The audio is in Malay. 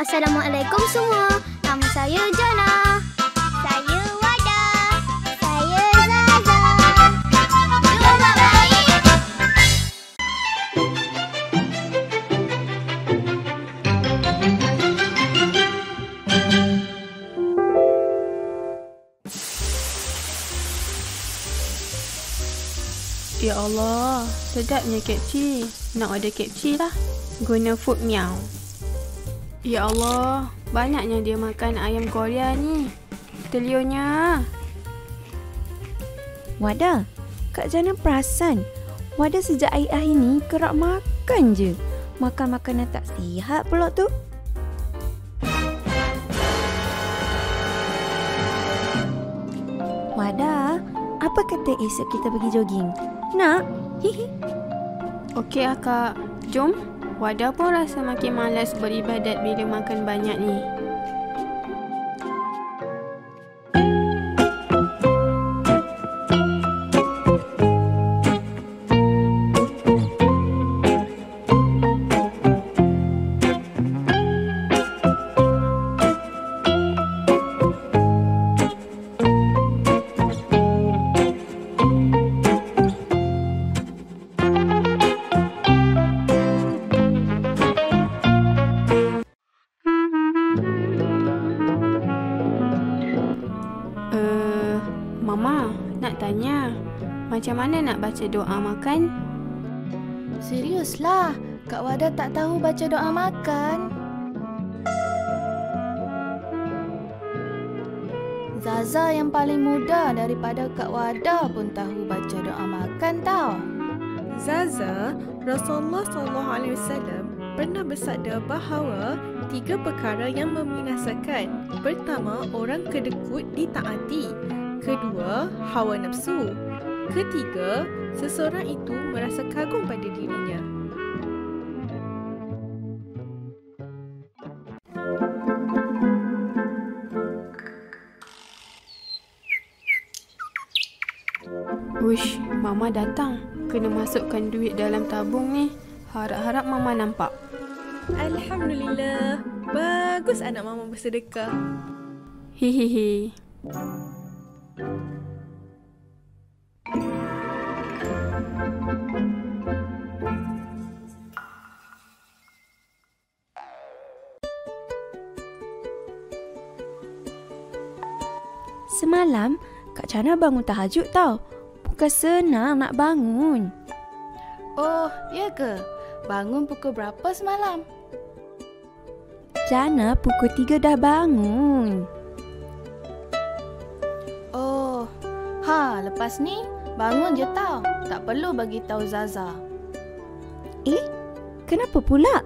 Assalamualaikum semua. Nama saya Jana. Saya Wada. Saya Zaza. Jom main. Ya Allah, sedapnya KFC. Nak order KFC lah. Guna food meow. Ya Allah, banyaknya dia makan ayam Korea ni. Telurnya. Wada, Kak Jana perasan Wada sejak air-air ni kerap makan je. Makan makanan tak sihat pula tu. Wada, apa kata esok kita pergi jogging? Nak? Hihi. Okey akak, jom. Wada pun rasa makin malas beribadat bila makan banyak ni. Mama, nak tanya, macam mana nak baca doa makan? Seriuslah, Kak Wada tak tahu baca doa makan. Zaza yang paling muda daripada Kak Wada pun tahu baca doa makan tau. Zaza, Rasulullah SAW pernah bersabda bahawa 3 perkara yang membinasakan. Pertama, orang kedekut ditaati. Kedua, hawa nafsu. Ketiga, seseorang itu merasa kagum pada dirinya. Uish, Mama datang. Kena masukkan duit dalam tabung ni. Harap-harap Mama nampak. Alhamdulillah, bagus anak mama bersedekah. Hihihi. Semalam, Kak Jana bangun tahajud tau. Bukan senang nak bangun. Oh, ya ke? Bangun pukul berapa semalam? Jana pukul 3 dah bangun. Oh, lepas ni bangun je tau. Tak perlu bagi tahu Zaza. Kenapa pula?